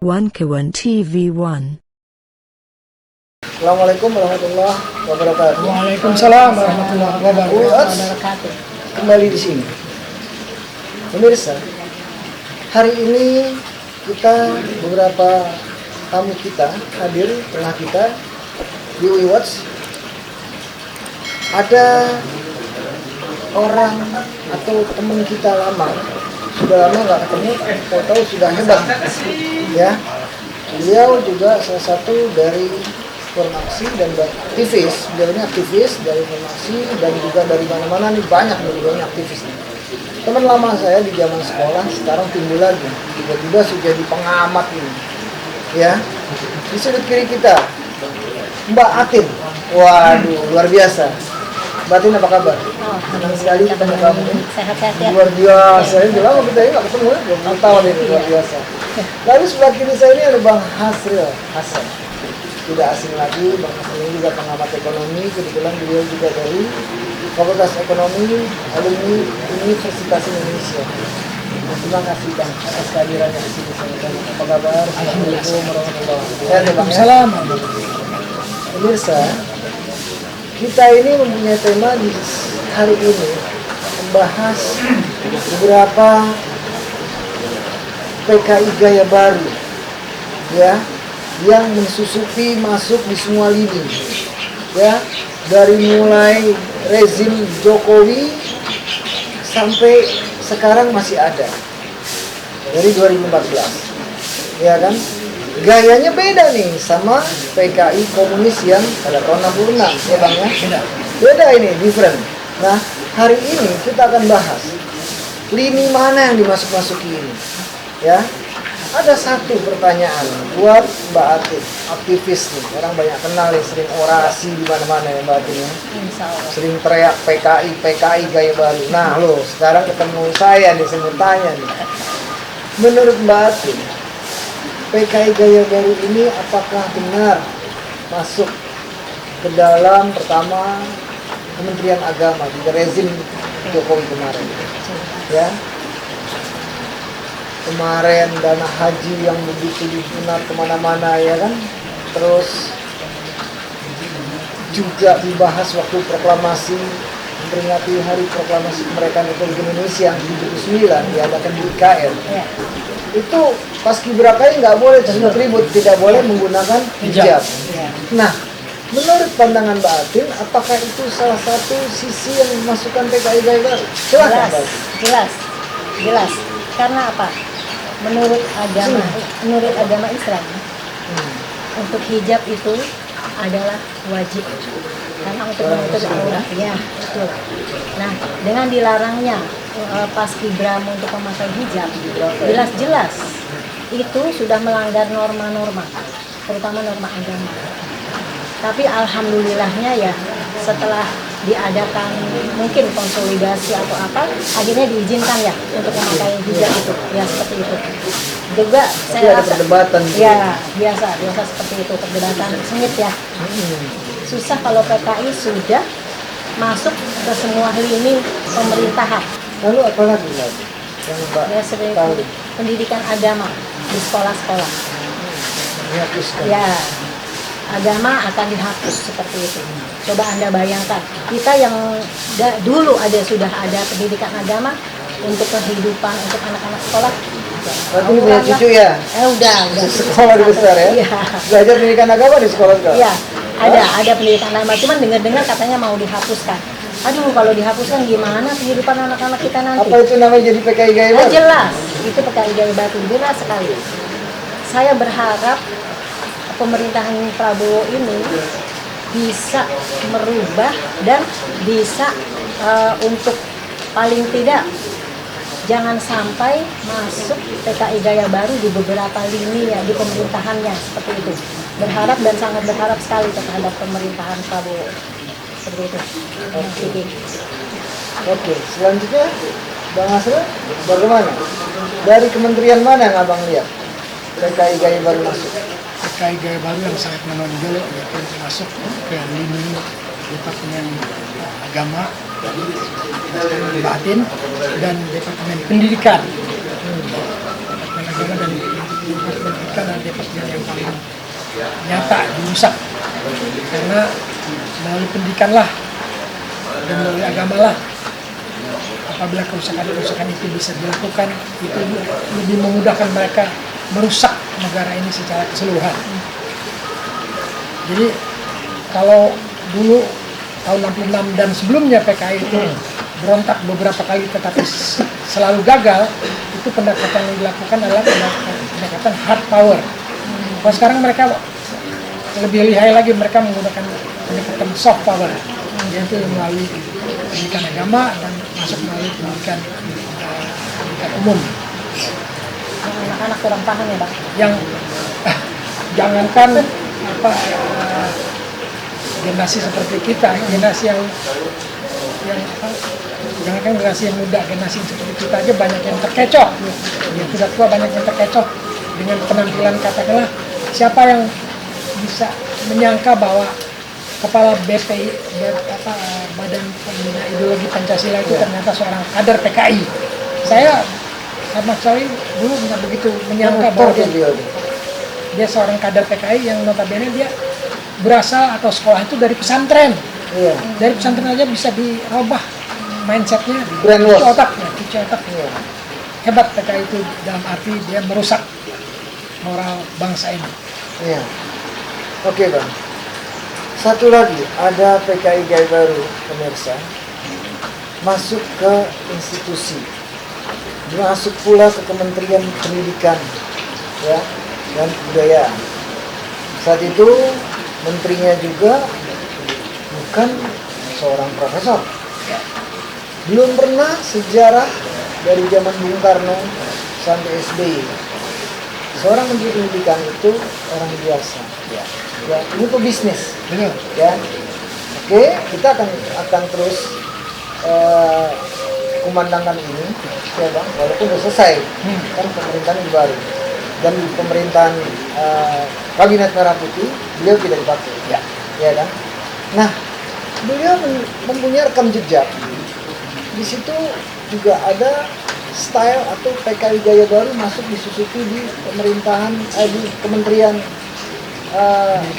One Kawan TV1. Assalamualaikum warahmatullahi wabarakatuh. Waalaikumsalam warahmatullahi wabarakatuh. Kembali di sini. Pemirsa, hari ini kita beberapa tamu kita hadir tengah kita di WeWatch. Ada orang atau teman kita lama, sudah lama nggak ketemu, tahu sudah hebat, ya. Beliau juga salah satu dari formasi dan aktivis. Beliau ini aktivis dari formasi dan juga dari mana-mana nih, banyak beliau aktivis nih. Teman lama saya di zaman sekolah sekarang timbul lagi, tiba-tiba sudah jadi pengamat ini, ya. Di sudut kiri kita Mbak Atin, waduh luar biasa. Mbak Atin apa kabar? Senang sekali ketemu kamu. Sehat-sehat ya. Luar biasa, ini udah lama kita ini nggak ketemu ya, 20 tahun ini, luar biasa. Lalu sebelah kiri saya ini ada Bang Hasril Hasan. Tidak asing lagi, Bang Hasril ini juga pengamat ekonomi, kebetulan beliau juga dari Fakultas Ekonomi alumni Universitas Indonesia. Terima kasih Bang atas kehadirannya di sini. Apa kabar? Assalamualaikum warahmatullahi wabarakatuh. Waalaikumsalam. Pemirsa, kita ini mempunyai tema di hari ini membahas beberapa PKI gaya baru, ya, yang mensusupi masuk di semua lini, ya, dari mulai rezim Jokowi sampai sekarang masih ada dari 2014, ya kan? Gayanya beda nih sama PKI komunis yang pada tahun 66, ya Bang ya? Beda ini, different. Nah, hari ini kita akan bahas lini mana yang dimasuk-masuki ini, ya. Ada satu pertanyaan buat Mbak Atin, aktivis nih, orang banyak kenal ya, sering orasi di mana-mana ya Mbak Atin ya. Sering teriak PKI gaya baru. Nah loh, sekarang ketemu saya nih, saya mau tanya nih. Menurut Mbak Atin, PKI gaya baru ini apakah benar masuk ke dalam pertama Kementerian Agama di rezim Jokowi kemarin, ya? Kemarin dana haji yang begitu dipunar kemana-mana, ya kan? Terus juga dibahas waktu proklamasi memperingati hari proklamasi kemerdekaan Republik Indonesia yang 79 diadakan di IKN. Ya. Itu paskibraka nggak boleh ribut, tidak boleh menggunakan hijab. Ya. Nah, menurut pandangan Mbak Atin, apakah itu salah satu sisi yang memasukkan PKI gaya baru? Jelas. Karena apa? Menurut agama Islam, untuk hijab itu adalah wajib. Karena untuk menutup aurat, ya, betul. Nah, dengan dilarangnya paskibra untuk memakai hijab, jelas-jelas itu sudah melanggar norma-norma, terutama norma agama. Tapi alhamdulillahnya ya, setelah diadakan mungkin konsolidasi atau apa, akhirnya diizinkan ya untuk memakai hijab itu, ya seperti itu. Juga saya rasa perdebatan. Ya, biasa seperti itu, perdebatan sengit ya. Susah kalau PKI sudah masuk ke semua lini pemerintahan. Lalu apa lagi yang Mbak Ya, seperti tahu? pendidikan agama di sekolah-sekolah. Dihapuskan. Ya, agama akan dihapus seperti itu. Coba Anda bayangkan, kita yang dulu sudah ada pendidikan agama untuk kehidupan untuk anak-anak sekolah. Berarti ini punya cucu ya? Udah. Sekolah besar ya? Iya. Belajar pendidikan agama di sekolah sekolah? Iya, ada pendidikan agama, cuman dengar-dengar katanya mau dihapuskan. Aduh, kalau dihapuskan gimana kehidupan anak-anak kita nanti? Apa itu namanya jadi PKI gaya baru? Jelas, itu PKI gaya baru, jelas sekali. Saya berharap pemerintahan Prabowo ini bisa merubah dan bisa untuk paling tidak jangan sampai masuk PKI gaya baru di beberapa lini ya di pemerintahannya, seperti itu. Berharap dan sangat berharap sekali terhadap pemerintahan Prabowo seperti itu. Oke, selanjutnya Bang Hasril, bagaimana? Dari kementerian mana yang Abang lihat PKI gaya baru masuk? PKI gaya baru yang sangat menonjol yaitu masuk ke lini Departemen Agama, Departemen Batin, dan Departemen Pendidikan. Departemen Agama dan Departemen Pendidikan dan seperti yang paling nyata dirusak, karena melalui pendidikan lah dan melalui agama lah, apabila kerusakan itu bisa dilakukan, itu lebih memudahkan mereka merusak negara ini secara keseluruhan. Jadi kalau dulu tahun 66 dan sebelumnya PKI itu berontak beberapa kali tetapi selalu gagal, itu pendekatan yang dilakukan adalah pendekatan hard power. Kalau sekarang mereka lebih lihai lagi, mereka menggunakan pendekatan soft power, yaitu melalui pendidikan agama dan masuk melalui pendidikan umum. Anak-anak kurang paham ya Bang. Yang jangankan generasi seperti kita, generasi yang jangankan generasi yang muda, generasi seperti kita aja banyak yang terkecoh. Yang sudah tua banyak yang terkecoh dengan penampilan, katakanlah siapa yang bisa menyangka bahwa kepala BPI, Badan Pembina Ideologi Pancasila itu ternyata seorang kader PKI. Saya sama sekali dulu nggak begitu menyangka bahwa dia seorang kader PKI yang notabene dia berasal atau sekolah itu dari pesantren. Iya. Dari pesantren aja bisa dirubah mindsetnya, Brainwash. cuci otaknya. Hebat PKI itu dalam arti dia merusak moral bangsa ini. Iya. Oke Bang. Satu lagi, ada PKI Gaya Baru, pemirsa, masuk ke institusi, masuk pula ke Kementerian Pendidikan, ya, dan Kebudayaan. Saat itu menterinya juga bukan seorang profesor. Belum pernah sejarah dari zaman Bung Karno sampai SBY. Seorang menteri pendidikan itu orang biasa. Ya, ini pebisnis. Benar. Ya, oke, kita akan terus kumandangkan ini, ya Bang, walaupun sudah selesai, kan pemerintahan ini baru, dan di pemerintahan Kabinet Merah Putih beliau tidak dipakai, ya kan? Nah, beliau mempunyai rekam jejak. Di situ juga ada style atau PKI Gaya Baru masuk disusupi di pemerintahan di Kementerian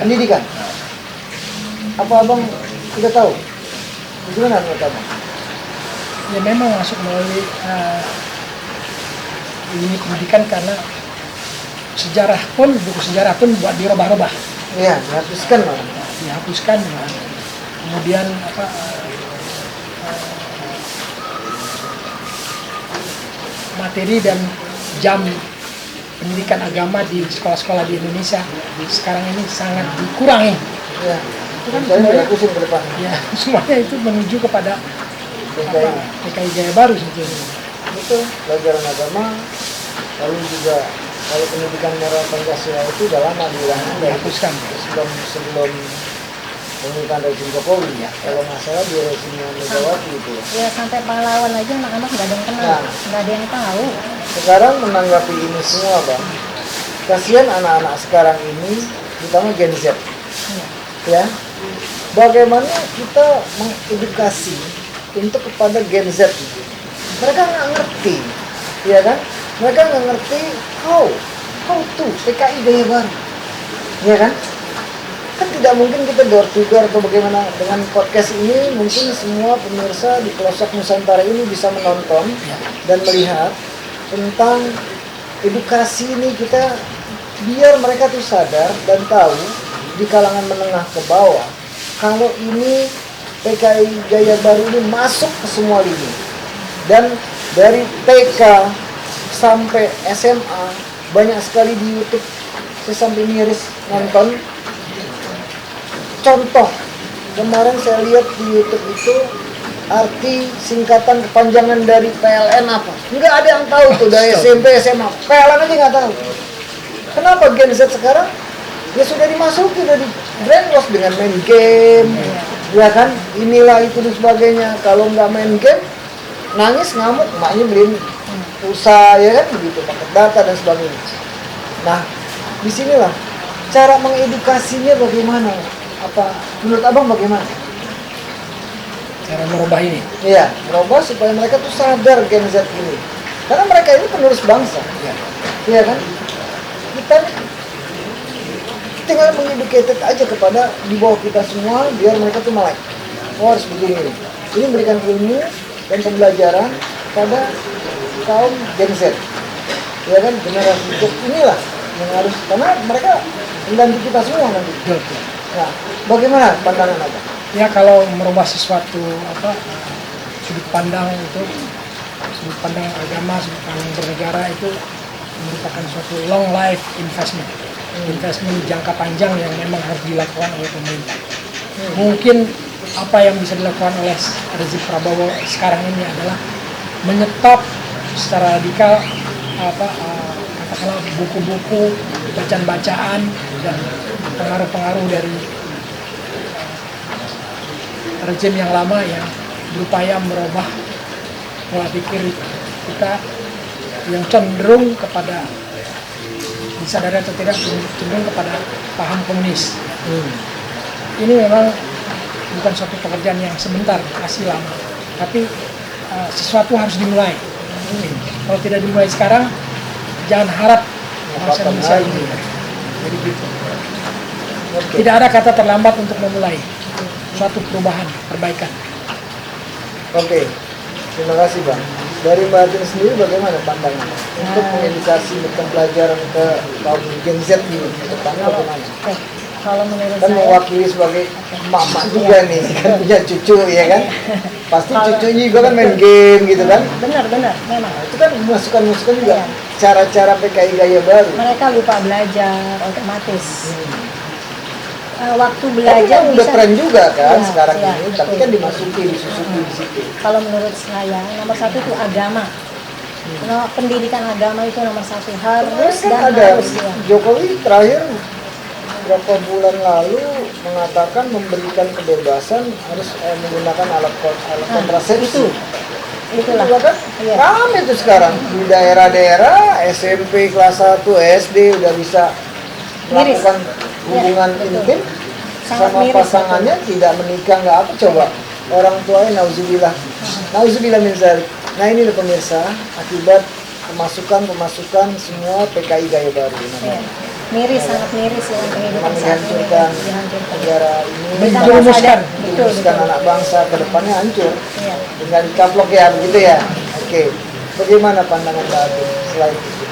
Pendidikan. Apa Abang tidak tahu? Gimana menurut Abang? Ya memang masuk melalui unit pendidikan karena buku sejarah pun buat dirubah-rubah. Iya, dihapuskan malah. Dihapuskan. Kemudian materi dan jam pendidikan agama di sekolah-sekolah di Indonesia sekarang ini sangat dikurangi. Ya, Itu kan saya sebenarnya, dihapusin ke depan. ya semuanya itu menuju kepada PKI. PKI Gaya Baru sebetulnya. Betul, pelajaran agama, lalu juga kalau pendidikan moral Pancasila itu udah lama dihilangkan dari Dihapuskan. sebelum pemerintahan rezim Jokowi, ya. Kalau nggak salah di rezimnya Megawati itu ya. Ya sampai pahlawan aja anak-anak nggak ada yang kenal, Nah. nggak ada yang tahu. Sekarang menanggapi ini semua Bang, kasihan anak-anak sekarang ini, terutama Gen Z, ya. Bagaimana kita mengedukasi untuk kepada Gen Z? Mereka nggak ngerti, ya kan? Mereka nggak ngerti how to PKI Gaya Baru, ya kan? Kan tidak mungkin kita door to door atau bagaimana. Dengan podcast ini mungkin semua pemirsa di pelosok Nusantara ini bisa menonton dan melihat tentang edukasi ini, kita biar mereka tuh sadar dan tahu di kalangan menengah ke bawah kalau ini PKI Gaya Baru ini masuk ke semua lini, dan dari TK sampai SMA banyak sekali di YouTube, saya sampai miris nonton. Contoh, kemarin saya lihat di YouTube itu arti singkatan kepanjangan dari PLN apa? Nggak ada yang tahu tuh dari SMP, SMA. PLN aja nggak tahu. Kenapa Gen Z sekarang? Ya sudah dimasuki, sudah di brainwash dengan main game, ya kan? Inilah itu dan sebagainya. Kalau nggak main game, nangis ngamuk, emaknya beliin pulsa, ya kan? Begitu, paket data dan sebagainya. Nah, disinilah cara mengedukasinya bagaimana? Apa menurut Abang bagaimana? Cara merubah ini. Iya, merubah supaya mereka tuh sadar Gen Z ini. Karena mereka ini penerus bangsa. Iya kan? Kita nih tinggal mengeducated aja kepada di bawah kita semua biar mereka tuh melek. Oh, harus begini. Ini memberikan ilmu dan pembelajaran pada kaum Gen Z. Ya kan, generasi Z inilah yang harus, karena mereka mengganti kita semua nanti. Nah, bagaimana pandangan Abang? Ya kalau merubah sesuatu sudut pandang itu, sudut pandang agama, sudut pandang bernegara itu merupakan suatu long life investment, investment jangka panjang yang memang harus dilakukan oleh pemerintah. Mungkin apa yang bisa dilakukan oleh rezim Prabowo sekarang ini adalah menyetop secara radikal katakanlah buku-buku, bacaan-bacaan dan pengaruh-pengaruh dari rezim yang lama yang berupaya merubah pola pikir kita yang cenderung kepada, disadari atau tidak, cenderung kepada paham komunis. Ini memang bukan suatu pekerjaan yang sebentar, masih lama, tapi sesuatu harus dimulai. Kalau tidak dimulai sekarang, jangan harap bangsa Indonesia ini. Jadi gitu. Tidak ada kata terlambat untuk memulai suatu perubahan, perbaikan. Oke, terima kasih Bang. Dari Mbak Atin sendiri bagaimana pandangan untuk mengedukasi pembelajaran ke kaum Gen Z ini? Depannya bagaimana? Kalau menurut Kan saya, mewakili sebagai emak-emak juga nih, kan punya cucu ya kan? Pasti cucunya juga kan main game gitu kan? benar memang. Itu kan masukan-masukan juga, Iya. cara-cara PKI gaya baru. Mereka lupa belajar otomatis. Waktu Tapi belajar kan udah bisa. tren juga kan Iya, sekarang iya, ini, betul. tapi kan dimasuki, disusupi di situ. Kalau menurut saya nomor satu itu agama. Nah, pendidikan agama itu nomor satu, harus Kan dan ada harus ya. Jokowi terakhir beberapa bulan lalu mengatakan memberikan kebebasan harus menggunakan alat kontrasepsi. Itulah. Itu kan Iya. ramai itu sekarang di daerah-daerah SMP kelas 1 SD udah bisa Miris. melakukan hubungan Iya, betul. intim Sangat sama miris, pasangannya, tidak menikah, nggak apa, coba orang tuanya nauzubillah min dzalik. Nah ini loh pemirsa, akibat pemasukan semua PKI gaya baru Iya. namanya. Miris, sangat miris ya kehidupan saat ini. Menghancurkan Dihancurkan. negara ini, Menjerumuskan. menjerumuskan anak bangsa ke depannya hancur. Iya. Tinggal dikaplok ya, begitu ya. Oke, bagaimana pandangan Mbak Atin selain itu?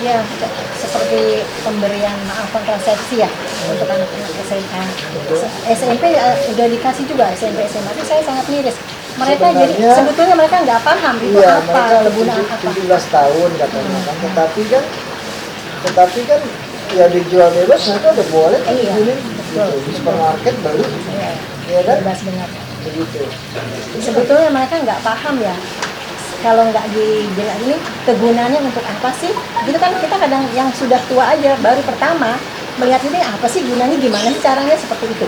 Ya, seperti pemberian kontrasepsi ya untuk anak-anak SMA. SMP udah dikasih juga, SMP SMA itu saya sangat miris. Mereka jadi Sebenarnya- sebetulnya mereka nggak paham itu Iya, apa, mereka kegunaan apa. 17 tahun katanya kan, tetapi kan ya dijual bebas, mereka udah boleh kan Iya, ini betul. gitu. Di supermarket baru, Iya, ya kan? bebas benar. Begitu. Sebetulnya mereka nggak paham ya. Kalau nggak dijelasin ini kegunaannya untuk apa sih? Gitu kan kita kadang yang sudah tua aja baru pertama melihat ini apa sih gunanya, gimana sih caranya, seperti itu.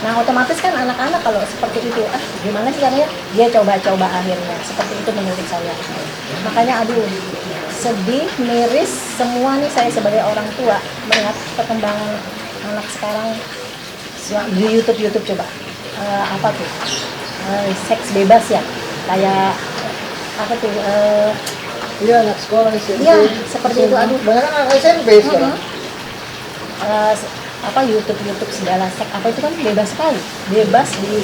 Nah otomatis kan anak-anak kalau seperti itu, gimana sih caranya, dia coba-coba akhirnya. Seperti itu menurut saya. Makanya aduh, sedih, miris semua nih saya sebagai orang tua melihat perkembangan anak sekarang di YouTube coba. Apa tuh? Seks bebas ya. Kayak apa tuh? Iya, anak sekolah SMP. Iya, seperti itu. Aduh. Banyak kan anak SMP sekarang. Apa YouTube segala seks apa itu kan bebas sekali, bebas di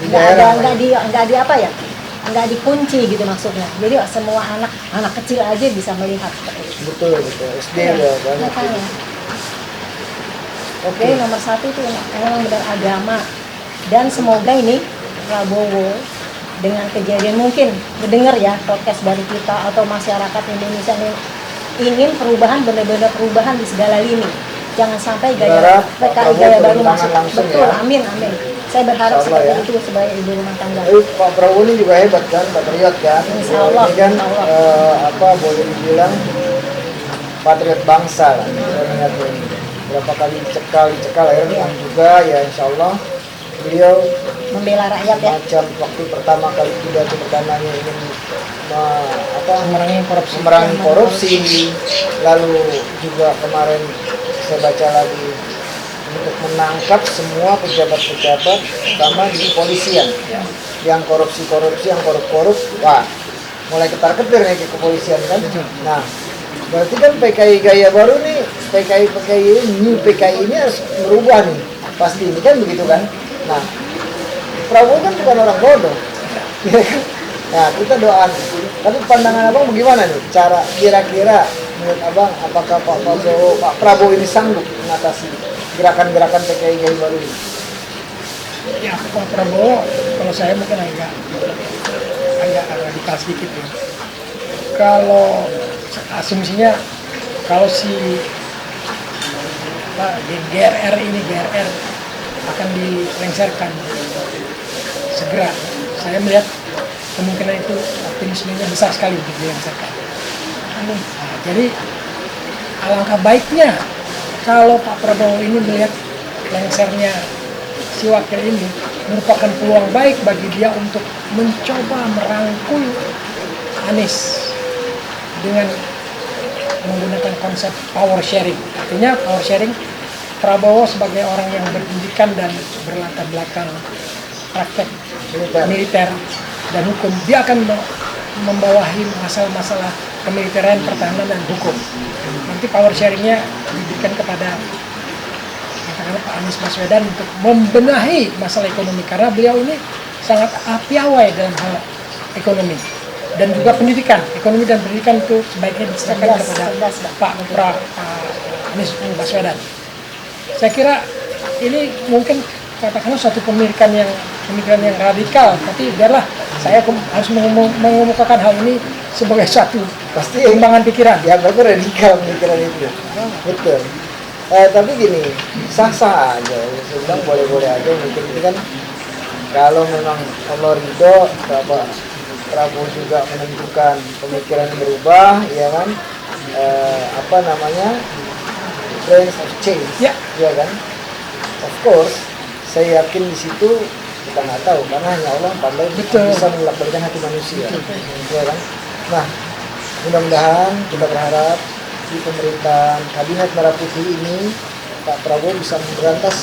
daerah. nggak di apa ya, nggak dikunci gitu maksudnya. Jadi semua anak kecil aja bisa melihat seperti itu. Betul, SD udah banyak. Makanya. Oke. Jadi nomor satu itu memang benar agama, dan semoga ini Prabowo dengan kejadian mungkin mendengar ya podcast dari kita atau masyarakat Indonesia ini ingin perubahan, benar-benar perubahan di segala lini. Jangan sampai Berharap Pak PKI Prabowo gaya baru turun tangan masuk. langsung Betul, ya. amin. Saya berharap Insya Allah seperti ya. itu sebagai ibu rumah tangga. Tapi Pak Prabowo ini juga hebat kan, patriot kan. Insya Allah, Ini kan insya Allah. boleh dibilang patriot bangsa lah. Kita lihat ini. Berapa kali dicekal akhirnya menang juga ya, insya Allah beliau Membela rakyat ya. macam waktu pertama kali pidato perdananya ingin Memerangi korupsi. lalu juga kemarin saya baca lagi untuk menangkap semua pejabat-pejabat utama di kepolisian yang korupsi, yang korup, wah mulai ketar-ketir nih ke kepolisian kan. Nah berarti kan PKI gaya baru nih PKI ini, PKI ini harus berubah nih, pasti ini kan begitu kan. Nah, Prabowo kan bukan orang bodoh, ya kan? Nah, kita doakan. Tapi pandangan abang bagaimana nih? Cara kira-kira menurut abang, apakah Pak Prabowo ini sanggup mengatasi gerakan-gerakan PKI baru ini? Ya, Pak Prabowo, kalau saya mungkin agak radikal sedikit ya. Kalau asumsinya, kalau si GRR akan dilengsarkan segera, saya melihat kemungkinan itu optimismenya besar sekali untuk dilengsarkan. Nah, jadi alangkah baiknya kalau Pak Prabowo ini melihat lengsernya si wakil ini merupakan peluang baik bagi dia untuk mencoba merangkul Anies dengan menggunakan konsep power sharing. Artinya power sharing, Prabowo sebagai orang yang berpendidikan dan berlatar belakang praktek militer dan hukum, dia akan membawahi masalah-masalah kemiliteran, pertahanan, dan hukum. Nanti power sharingnya diberikan kepada katakanlah Pak Anies Baswedan untuk membenahi masalah ekonomi, karena beliau ini sangat piawai dalam hal ekonomi dan juga pendidikan. Ekonomi dan pendidikan itu sebaiknya diserahkan kepada Pak Anies Baswedan. Saya kira ini mungkin katakanlah suatu pemikiran yang radikal, tapi biarlah saya harus mengemukakan hal ini sebagai suatu Pasti perkembangan pikiran. Ya, bagus radikal pemikiran itu. Betul. Tapi gini, sah-sah aja. Saya bilang boleh-boleh aja. Mungkin itu kan kalau memang Allah ridho, Prabowo juga menentukan pemikiran berubah, ya kan? Trends of change, ya kan? Of course, saya yakin di situ kita nggak tahu, karena hanya Allah pandai bisa melak-balikan hati manusia, ya kan? Nah, mudah-mudahan kita berharap di pemerintahan kabinet merah putih ini Pak Prabowo bisa memberantas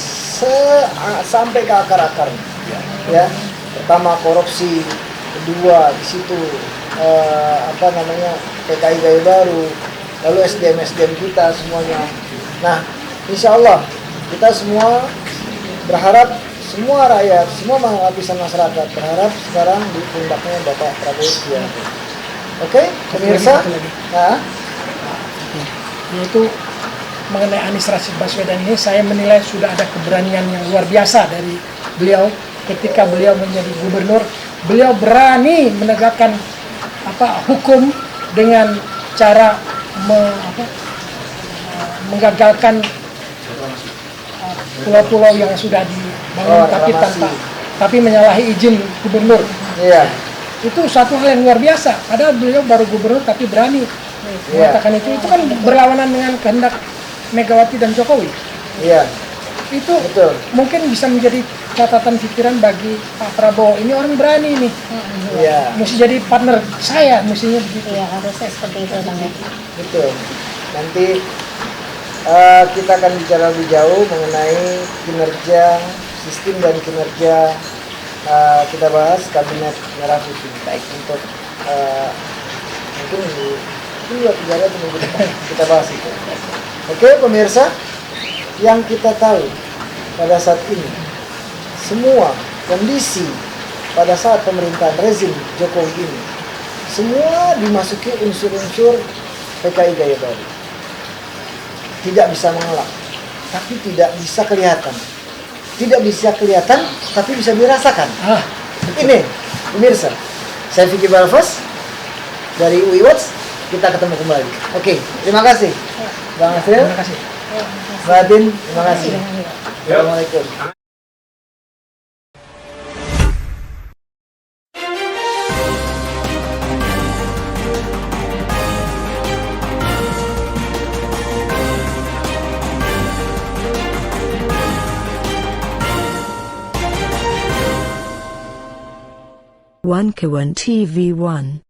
sampai ke akar-akarnya, ya. Pertama korupsi, kedua di situ PKI gaya baru, lalu SDM kita semuanya. Nah, insya Allah kita semua berharap, semua rakyat, semua lapisan masyarakat berharap sekarang di pundaknya Bapak Prabowo Subianto. Oke, pemirsa. Nah, yaitu mengenai Anies Rashid Baswedan ini, saya menilai sudah ada keberanian yang luar biasa dari beliau ketika beliau menjadi gubernur. Beliau berani menegakkan hukum dengan cara menggagalkan pulau-pulau yang sudah dibangun tapi menyalahi izin gubernur. Iya. Itu satu hal yang luar biasa. Padahal beliau baru gubernur tapi berani mengatakan itu. Itu kan berlawanan dengan kehendak Megawati dan Jokowi. Iya. Itu betul. Mungkin bisa menjadi catatan pikiran bagi Pak Prabowo. Ini orang berani nih. Iya. Mesti jadi partner saya, mestinya begitu. Iya, harusnya seperti itu, Bang. Betul. Nanti kita akan bicara lebih jauh mengenai kinerja, sistem dan kinerja kita bahas kabinet merah putih. Baik, untuk mungkin dua tiga hari atau minggu depan kita bahas itu. Oke, pemirsa, yang kita tahu pada saat ini semua kondisi pada saat pemerintahan rezim Jokowi ini semua dimasuki unsur-unsur PKI gaya baru. Tidak bisa mengelak, tapi tidak bisa kelihatan. Tidak bisa kelihatan, tapi bisa dirasakan. Ini, pemirsa, saya Vicky Balfas dari UI Watch. Kita ketemu kembali. Oke, terima kasih. Bang Asril, Terima kasih. Mbak Adin, terima kasih. Assalamualaikum. One Kawan TV 1